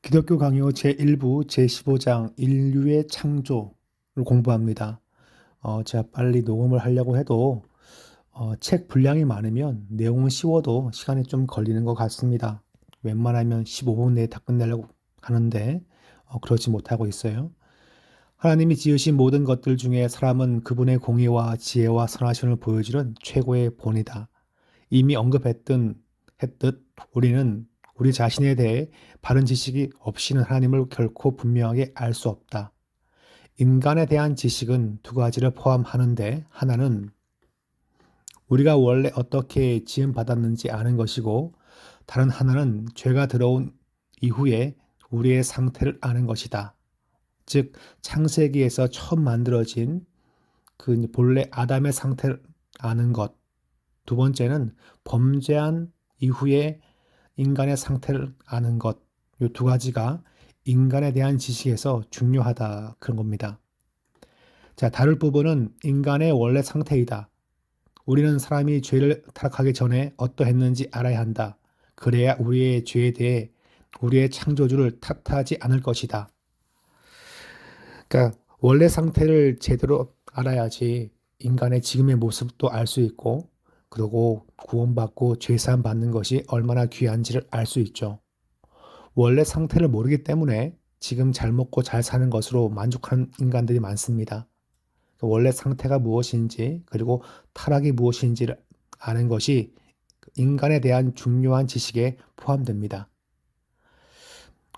기독교 강요 제1부 제15장 인류의 창조를 공부합니다. 제가 빨리 녹음을 하려고 해도 책 분량이 많으면 내용은 쉬워도 시간이 좀 걸리는 것 같습니다. 웬만하면 15분 내에 다 끝내려고 하는데 그렇지 못하고 있어요. 하나님이 지으신 모든 것들 중에 사람은 그분의 공의와 지혜와 선하심을 보여주는 최고의 본이다. 이미 했듯 우리는 우리 자신에 대해 바른 지식이 없이는 하나님을 결코 분명하게 알 수 없다. 인간에 대한 지식은 두 가지를 포함하는데 하나는 우리가 원래 어떻게 지음받았는지 아는 것이고 다른 하나는 죄가 들어온 이후에 우리의 상태를 아는 것이다. 즉 창세기에서 처음 만들어진 그 본래 아담의 상태를 아는 것. 두 번째는 범죄한 이후에 인간의 상태를 아는 것. 이 두 가지가 인간에 대한 지식에서 중요하다. 그런 겁니다. 자, 다룰 부분은 인간의 원래 상태이다. 우리는 사람이 죄를 타락하기 전에 어떠했는지 알아야 한다. 그래야 우리의 죄에 대해 우리의 창조주를 탓하지 않을 것이다. 그러니까 원래 상태를 제대로 알아야지 인간의 지금의 모습도 알 수 있고 그리고 구원받고 죄사함 받는 것이 얼마나 귀한지를 알 수 있죠. 원래 상태를 모르기 때문에 지금 잘 먹고 잘 사는 것으로 만족하는 인간들이 많습니다. 원래 상태가 무엇인지 그리고 타락이 무엇인지를 아는 것이 인간에 대한 중요한 지식에 포함됩니다.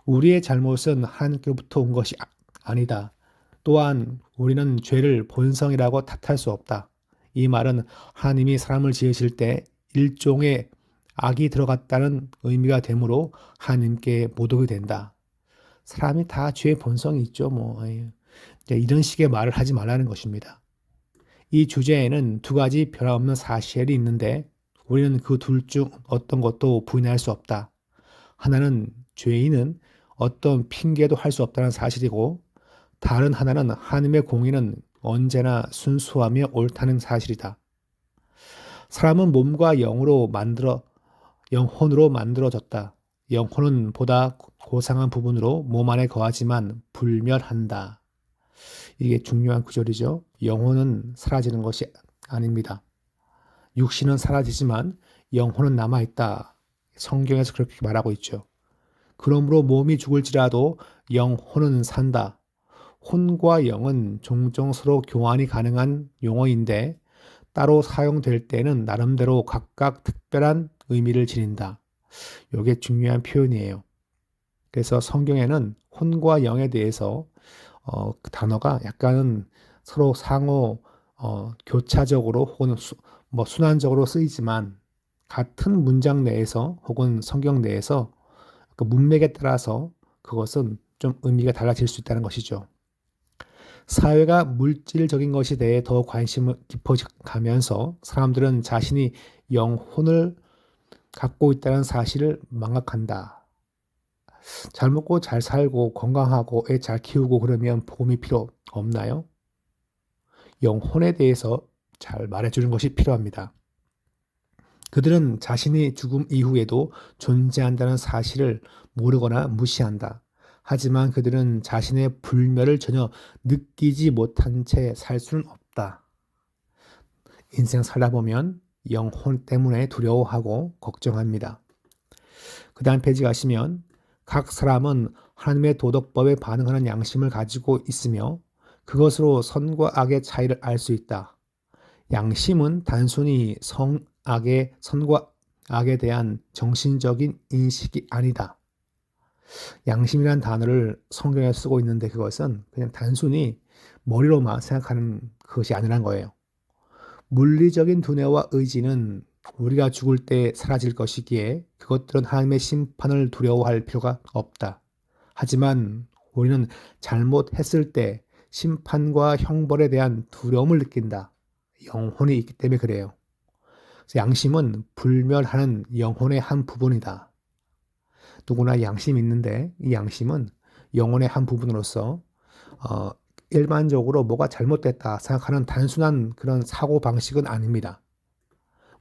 우리의 잘못은 하나님께로부터 온 것이 아니다. 또한 우리는 죄를 본성이라고 탓할 수 없다. 이 말은 하나님이 사람을 지으실 때 일종의 악이 들어갔다는 의미가 되므로 하나님께 모독이 된다. 사람이 다 죄의 본성이 있죠. 이런 식의 말을 하지 말라는 것입니다. 이 주제에는 두 가지 변함없는 사실이 있는데 우리는 그 둘 중 어떤 것도 부인할 수 없다. 하나는 죄인은 어떤 핑계도 할 수 없다는 사실이고 다른 하나는 하나님의 공의는 언제나 순수하며 옳다는 사실이다. 사람은 몸과 영혼으로 만들어졌다. 영혼은 보다 고상한 부분으로 몸 안에 거하지만 불멸한다. 이게 중요한 구절이죠. 영혼은 사라지는 것이 아닙니다. 육신은 사라지지만 영혼은 남아있다. 성경에서 그렇게 말하고 있죠. 그러므로 몸이 죽을지라도 영혼은 산다. 혼과 영은 종종 서로 교환이 가능한 용어인데 따로 사용될 때는 나름대로 각각 특별한 의미를 지닌다. 이게 중요한 표현이에요. 그래서 성경에는 혼과 영에 대해서 그 단어가 약간은 서로 상호 교차적으로 혹은 순환적으로 쓰이지만 같은 문장 내에서 혹은 성경 내에서 그 문맥에 따라서 그것은 좀 의미가 달라질 수 있다는 것이죠. 사회가 물질적인 것에 대해 더 관심을 깊어가면서 사람들은 자신이 영혼을 갖고 있다는 사실을 망각한다. 잘 먹고 잘 살고 건강하고 애 잘 키우고 그러면 복음이 필요 없나요? 영혼에 대해서 잘 말해주는 것이 필요합니다. 그들은 자신이 죽음 이후에도 존재한다는 사실을 모르거나 무시한다. 하지만 그들은 자신의 불멸을 전혀 느끼지 못한 채 살 수는 없다. 인생 살다 보면 영혼 때문에 두려워하고 걱정합니다. 그 다음 페이지 가시면 각 사람은 하나님의 도덕법에 반응하는 양심을 가지고 있으며 그것으로 선과 악의 차이를 알 수 있다. 양심은 단순히 선과 악에 대한 정신적인 인식이 아니다. 양심이란 단어를 성경에 쓰고 있는데 그것은 그냥 단순히 머리로만 생각하는 것이 아니란 거예요. 물리적인 두뇌와 의지는 우리가 죽을 때 사라질 것이기에 그것들은 하나님의 심판을 두려워할 필요가 없다. 하지만 우리는 잘못했을 때 심판과 형벌에 대한 두려움을 느낀다. 영혼이 있기 때문에 그래요. 그래서 양심은 불멸하는 영혼의 한 부분이다. 누구나 양심이 있는데 이 양심은 영혼의 한 부분으로서 일반적으로 뭐가 잘못됐다 생각하는 단순한 그런 사고 방식은 아닙니다.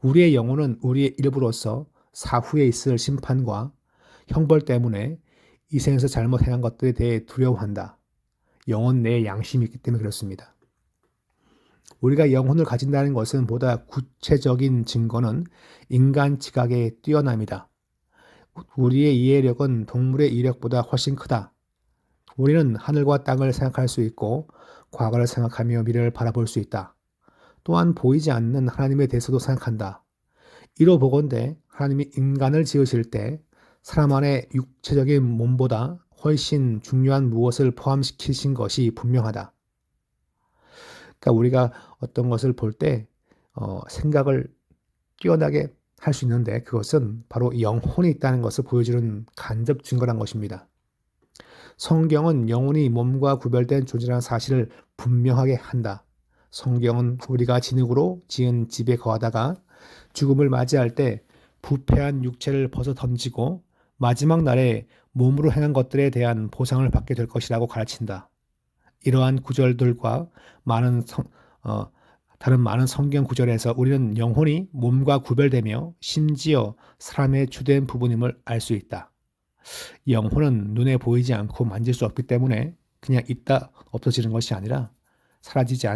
우리의 영혼은 우리의 일부로서 사후에 있을 심판과 형벌 때문에 이 생에서 잘못 행한 것들에 대해 두려워한다. 영혼 내에 양심이 있기 때문에 그렇습니다. 우리가 영혼을 가진다는 것은 보다 구체적인 증거는 인간 지각의 뛰어남이다. 우리의 이해력은 동물의 이해력보다 훨씬 크다. 우리는 하늘과 땅을 생각할 수 있고 과거를 생각하며 미래를 바라볼 수 있다. 또한 보이지 않는 하나님에 대해서도 생각한다. 이로 보건대 하나님이 인간을 지으실 때 사람 안에 육체적인 몸보다 훨씬 중요한 무엇을 포함시키신 것이 분명하다. 그러니까 우리가 어떤 것을 볼 때 생각을 뛰어나게 할 수 있는데 그것은 바로 영혼이 있다는 것을 보여주는 간접 증거란 것입니다. 성경은 영혼이 몸과 구별된 존재라는 사실을 분명하게 한다. 성경은 우리가 진흙으로 지은 집에 거하다가 죽음을 맞이할 때 부패한 육체를 벗어 던지고 마지막 날에 몸으로 행한 것들에 대한 보상을 받게 될 것이라고 가르친다. 이러한 구절들과 다른 많은 성경 구절에서 우리는 영혼이 몸과 구별되며 심지어 사람의 주된 부분임을 알 수 있다. 영혼은 눈에 보이지 않고 만질 수 없기 때문에 그냥 있다 없어지는 것이 아니라 사라지지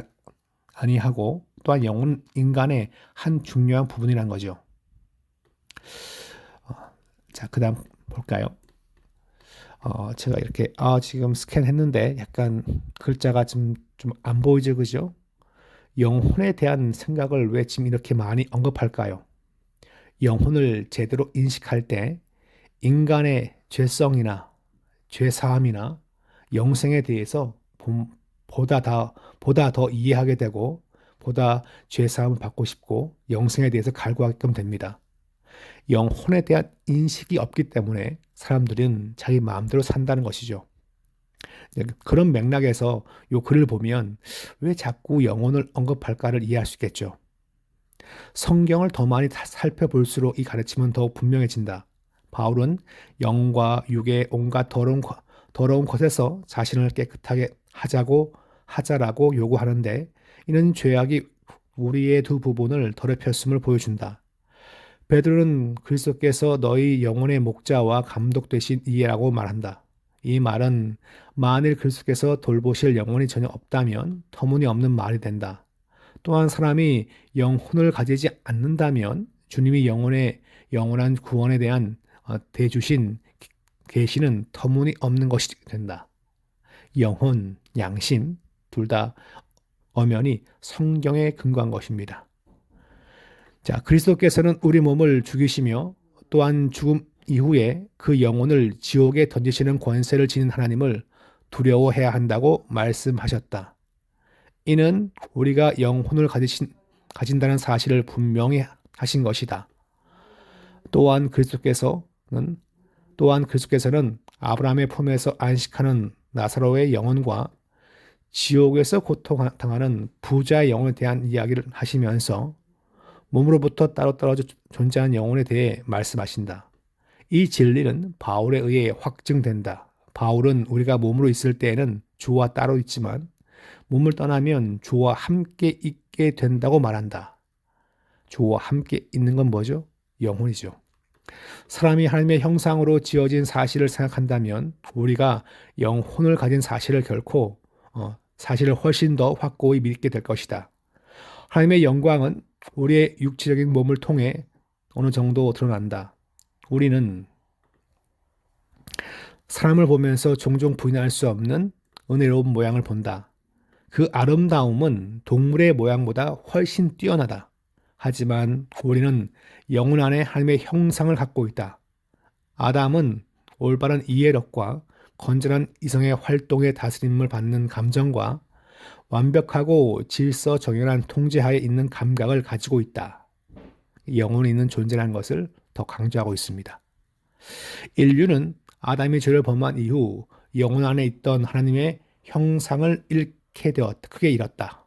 아니하고 또한 영혼은 인간의 한 중요한 부분이라는 거죠. 자, 그 다음 볼까요? 제가 이렇게 지금 스캔했는데 약간 글자가 좀 안 보이죠, 그죠? 영혼에 대한 생각을 왜 지금 이렇게 많이 언급할까요? 영혼을 제대로 인식할 때 인간의 죄성이나 죄사함이나 영생에 대해서 보다 더 이해하게 되고 보다 죄사함을 받고 싶고 영생에 대해서 갈구하게끔 됩니다. 영혼에 대한 인식이 없기 때문에 사람들은 자기 마음대로 산다는 것이죠. 그런 맥락에서 이 글을 보면 왜 자꾸 영혼을 언급할까를 이해할 수 있겠죠. 성경을 더 많이 살펴볼수록 이 가르침은 더욱 분명해진다. 바울은 영과 육의 온갖 더러운 것에서 자신을 깨끗하게 하자라고 요구하는데 이는 죄악이 우리의 두 부분을 더럽혔음을 보여준다. 베드로는 그리스도께서 너희 영혼의 목자와 감독 되신 이라고 말한다. 이 말은 만일 그리스도께서 돌보실 영혼이 전혀 없다면 터무니없는 말이 된다. 또한 사람이 영혼을 가지지 않는다면 주님이 영원한 구원에 대한 대주신 계시는 터무니없는 것이 된다. 영혼, 양심 둘 다 엄연히 성경에 근거한 것입니다. 자, 그리스도께서는 우리 몸을 죽이시며 또한 죽음 이후에 그 영혼을 지옥에 던지시는 권세를 지닌 하나님을 두려워해야 한다고 말씀하셨다. 이는 우리가 영혼을 가진다는 사실을 분명히 하신 것이다. 또한 그리스도께서는 아브라함의 품에서 안식하는 나사로의 영혼과 지옥에서 고통당하는 부자의 영혼에 대한 이야기를 하시면서 몸으로부터 따로 떨어져 존재하는 영혼에 대해 말씀하신다. 이 진리는 바울에 의해 확증된다. 바울은 우리가 몸으로 있을 때에는 주와 따로 있지만 몸을 떠나면 주와 함께 있게 된다고 말한다. 주와 함께 있는 건 뭐죠? 영혼이죠. 사람이 하나님의 형상으로 지어진 사실을 생각한다면 우리가 영혼을 가진 사실을 사실을 훨씬 더 확고히 믿게 될 것이다. 하나님의 영광은 우리의 육체적인 몸을 통해 어느 정도 드러난다. 우리는 사람을 보면서 종종 부인할 수 없는 은혜로운 모양을 본다. 그 아름다움은 동물의 모양보다 훨씬 뛰어나다. 하지만 우리는 영혼 안에 하나님의 형상을 갖고 있다. 아담은 올바른 이해력과 건전한 이성의 활동에 다스림을 받는 감정과 완벽하고 질서정연한 통제하에 있는 감각을 가지고 있다. 영혼이 있는 존재라는 것을 더 강조하고 있습니다. 인류는 아담이 죄를 범한 이후 영혼 안에 있던 하나님의 형상을 크게 잃었다.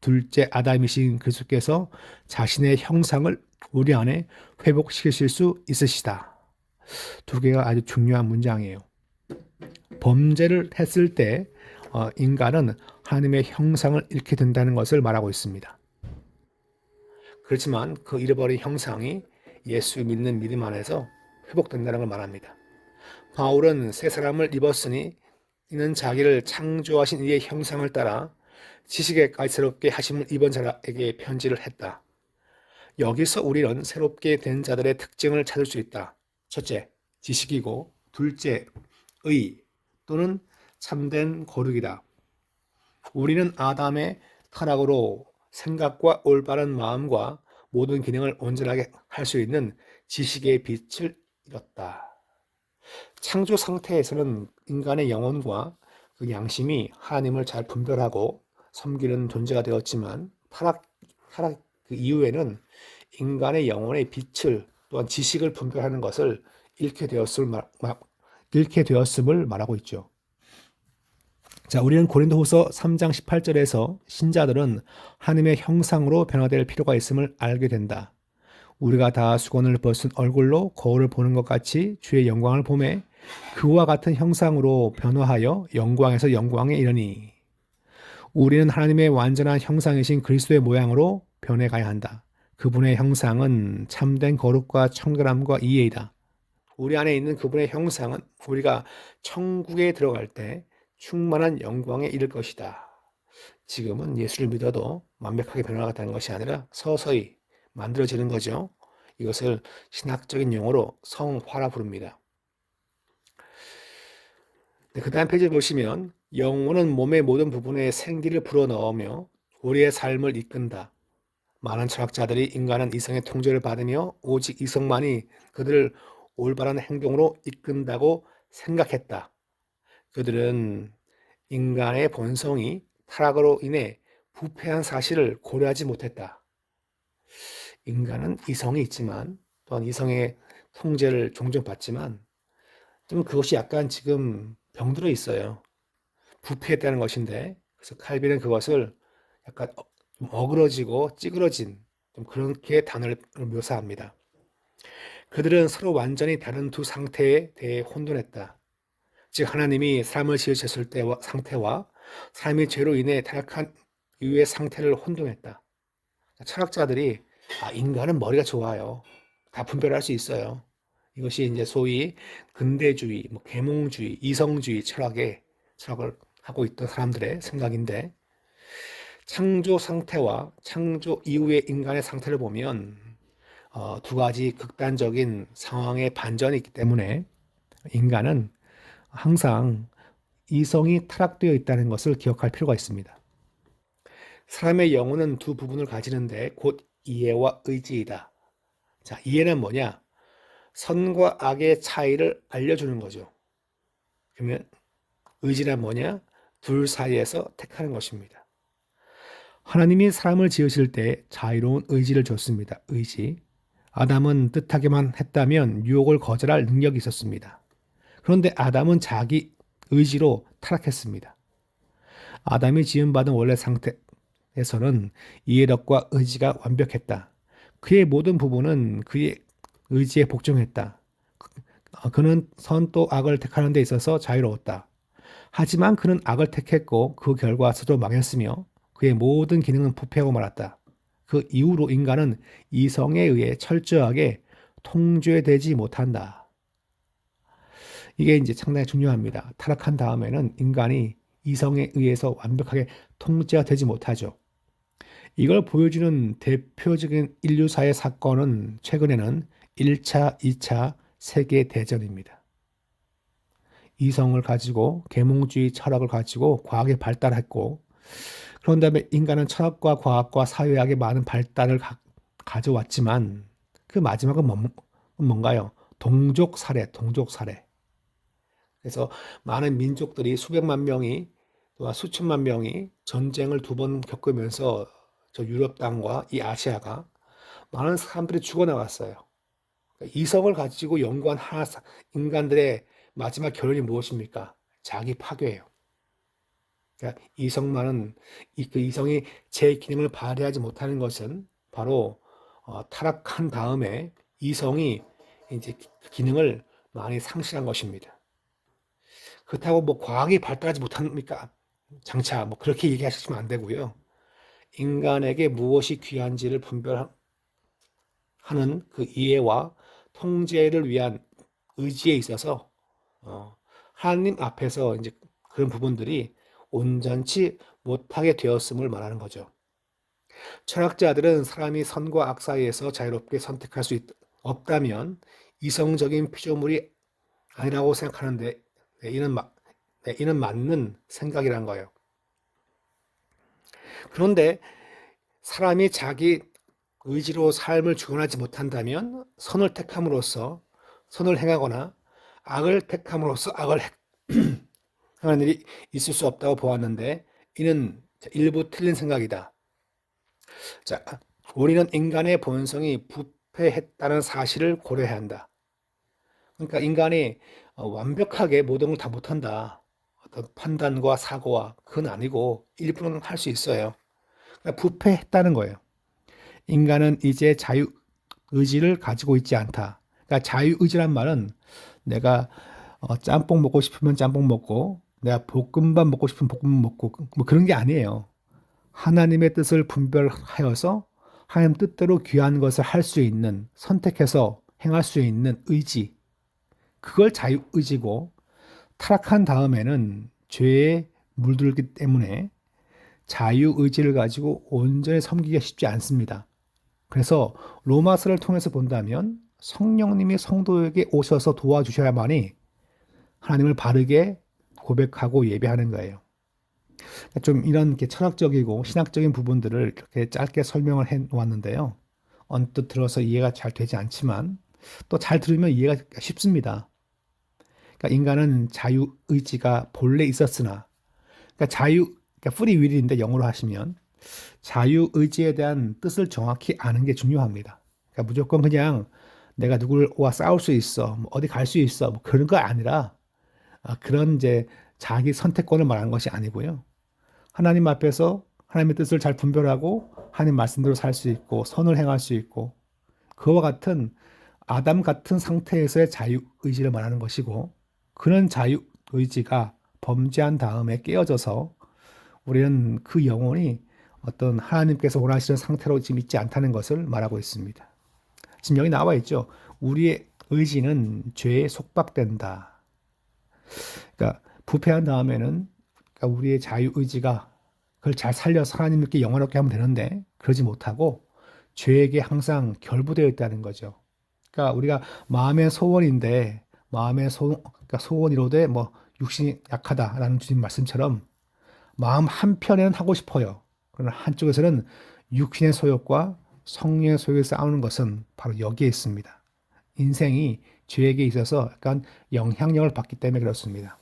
둘째 아담이신 그리스도께서 자신의 형상을 우리 안에 회복시키실 수 있으시다. 두 개가 아주 중요한 문장이에요. 범죄를 했을 때 인간은 하나님의 형상을 잃게 된다는 것을 말하고 있습니다. 그렇지만 그 잃어버린 형상이 예수 믿는 믿음 안에서 회복된다는 걸 말합니다. 바울은 새 사람을 입었으니 이는 자기를 창조하신 이의 형상을 따라 지식에 까다롭게 하심을 입은 자에게 편지를 했다. 여기서 우리는 새롭게 된 자들의 특징을 찾을 수 있다. 첫째, 지식이고, 둘째, 의 또는 참된 거룩이다. 우리는 아담의 타락으로 생각과 올바른 마음과 모든 기능을 온전하게 할 수 있는 지식의 빛을 잃었다. 창조 상태에서는 인간의 영혼과 그 양심이 하나님을 잘 분별하고 섬기는 존재가 되었지만 타락 그 이후에는 인간의 영혼의 빛을 또한 지식을 분별하는 것을 잃게 되었음을 말하고 있죠. 자, 우리는 고린도후서 3장 18절에서 신자들은 하나님의 형상으로 변화될 필요가 있음을 알게 된다. 우리가 다 수건을 벗은 얼굴로 거울을 보는 것 같이 주의 영광을 보매 그와 같은 형상으로 변화하여 영광에서 영광에 이르니 우리는 하나님의 완전한 형상이신 그리스도의 모양으로 변해가야 한다. 그분의 형상은 참된 거룩과 청결함과 이해이다. 우리 안에 있는 그분의 형상은 우리가 천국에 들어갈 때 충만한 영광에 이를 것이다. 지금은 예수를 믿어도 완벽하게 변화가되는 것이 아니라 서서히 만들어지는 거죠. 이것을 신학적인 용어로 성화라 부릅니다. 그 다음 페이지 보시면 영혼은 몸의 모든 부분에 생기를 불어넣으며 우리의 삶을 이끈다. 많은 철학자들이 인간은 이성의 통제를 받으며 오직 이성만이 그들을 올바른 행동으로 이끈다고 생각했다. 그들은 인간의 본성이 타락으로 인해 부패한 사실을 고려하지 못했다. 인간은 이성이 있지만 또한 이성의 통제를 종종 받지만 좀 그것이 약간 지금 병들어 있어요. 부패했다는 것인데 그래서 칼빈은 그것을 약간 좀 어그러지고 찌그러진 좀 그렇게 단어를 묘사합니다. 그들은 서로 완전히 다른 두 상태에 대해 혼돈했다. 즉 하나님이 사람을 지으셨을 때와 상태와 삶이 죄로 인해 타락한 이후의 상태를 혼동했다. 철학자들이 인간은 머리가 좋아요. 다 분별할 수 있어요. 이것이 이제 소위 근대주의, 계몽주의, 이성주의 철학을 하고 있던 사람들의 생각인데 창조 상태와 창조 이후의 인간의 상태를 보면 두 가지 극단적인 상황의 반전이 있기 때문에 인간은 항상 이성이 타락되어 있다는 것을 기억할 필요가 있습니다. 사람의 영혼은 두 부분을 가지는데 곧 이해와 의지이다. 자, 이해는 뭐냐? 선과 악의 차이를 알려주는 거죠. 그러면 의지란 뭐냐? 둘 사이에서 택하는 것입니다. 하나님이 사람을 지으실 때 자유로운 의지를 줬습니다. 의지. 아담은 뜻하게만 했다면 유혹을 거절할 능력이 있었습니다. 그런데 아담은 자기 의지로 타락했습니다. 아담이 지음받은 원래 상태에서는 이해력과 의지가 완벽했다. 그의 모든 부분은 그의 의지에 복종했다. 그는 선 또 악을 택하는 데 있어서 자유로웠다. 하지만 그는 악을 택했고 그 결과 스스로 망했으며 그의 모든 기능은 부패하고 말았다. 그 이후로 인간은 이성에 의해 철저하게 통제되지 못한다. 이게 이제 상당히 중요합니다. 타락한 다음에는 인간이 이성에 의해서 완벽하게 통제가 되지 못하죠. 이걸 보여주는 대표적인 인류사의 사건은 최근에는 1차, 2차 세계대전입니다. 이성을 가지고 계몽주의 철학을 가지고 과학에 발달했고 그런 다음에 인간은 철학과 과학과 사회학에 많은 발달을 가져왔지만 그 마지막은 뭔가요? 동족 살해. 그래서 많은 민족들이 수백만 명이 또한 수천만 명이 전쟁을 두 번 겪으면서 저 유럽 땅과 이 아시아가 많은 사람들이 죽어나갔어요. 이성을 가지고 연구한 인간들의 마지막 결론이 무엇입니까? 자기 파괴예요. 그러니까 그 이성이 제 기능을 발휘하지 못하는 것은 바로 타락한 다음에 이성이 이제 기능을 많이 상실한 것입니다. 그렇다고 과학이 발달하지 못합니까? 장차 그렇게 얘기하시면 안 되고요. 인간에게 무엇이 귀한지를 분별하는 그 이해와 통제를 위한 의지에 있어서 하나님 앞에서 이제 그런 부분들이 온전치 못하게 되었음을 말하는 거죠. 철학자들은 사람이 선과 악 사이에서 자유롭게 선택할 수 없다면 이성적인 피조물이 아니라고 생각하는데 이는 맞는 생각이란 거예요. 그런데 사람이 자기 의지로 삶을 주관하지 못한다면 선을 택함으로써 선을 행하거나 악을 택함으로써 악을 하는 일이 있을 수 없다고 보았는데 이는 일부 틀린 생각이다. 자, 우리는 인간의 본성이 부패했다는 사실을 고려해야 한다. 그러니까 인간이 완벽하게 모든 걸 다 못한다. 어떤 판단과 사고와 그건 아니고 일부는 할 수 있어요. 그러니까 부패했다는 거예요. 인간은 이제 자유의지를 가지고 있지 않다. 그러니까 자유의지란 말은 내가 짬뽕 먹고 싶으면 짬뽕 먹고 내가 볶음밥 먹고 싶으면 볶음밥 먹고 뭐 그런 게 아니에요. 하나님의 뜻을 분별하여서 하나님 뜻대로 귀한 것을 할 수 있는 선택해서 행할 수 있는 의지 그걸 자유의지고 타락한 다음에는 죄에 물들기 때문에 자유의지를 가지고 온전히 섬기기가 쉽지 않습니다. 그래서 로마서를 통해서 본다면 성령님이 성도에게 오셔서 도와주셔야만이 하나님을 바르게 고백하고 예배하는 거예요. 좀 이런 철학적이고 신학적인 부분들을 이렇게 짧게 설명을 해 놓았는데요. 언뜻 들어서 이해가 잘 되지 않지만 또 잘 들으면 이해가 쉽습니다. 그러니까 인간은 자유의지가 본래 있었으나, 그러니까 free will인데 영어로 하시면 자유의지에 대한 뜻을 정확히 아는 게 중요합니다. 그러니까 무조건 그냥 내가 누구와 싸울 수 있어, 뭐 어디 갈 수 있어, 뭐 그런 거 아니라 그런 이제 자기 선택권을 말하는 것이 아니고요. 하나님 앞에서 하나님의 뜻을 잘 분별하고 하나님 말씀대로 살 수 있고 선을 행할 수 있고 그와 같은 아담 같은 상태에서의 자유의지를 말하는 것이고 그런 자유의지가 범죄한 다음에 깨어져서 우리는 그 영혼이 어떤 하나님께서 원하시는 상태로 지금 있지 않다는 것을 말하고 있습니다. 지금 여기 나와 있죠. 우리의 의지는 죄에 속박된다. 그러니까 부패한 다음에는 그러니까 우리의 자유의지가 그걸 잘 살려서 하나님께 영원하게 하면 되는데 그러지 못하고 죄에게 항상 결부되어 있다는 거죠. 그러니까 우리가 마음의 소원인데 그러니까 소원이로되 뭐 육신이 약하다라는 주님 말씀처럼 마음 한편에는 하고 싶어요. 그러나 한쪽에서는 육신의 소욕과 성령의 소욕에 싸우는 것은 바로 여기에 있습니다. 인생이 죄에게 있어서 약간 영향력을 받기 때문에 그렇습니다.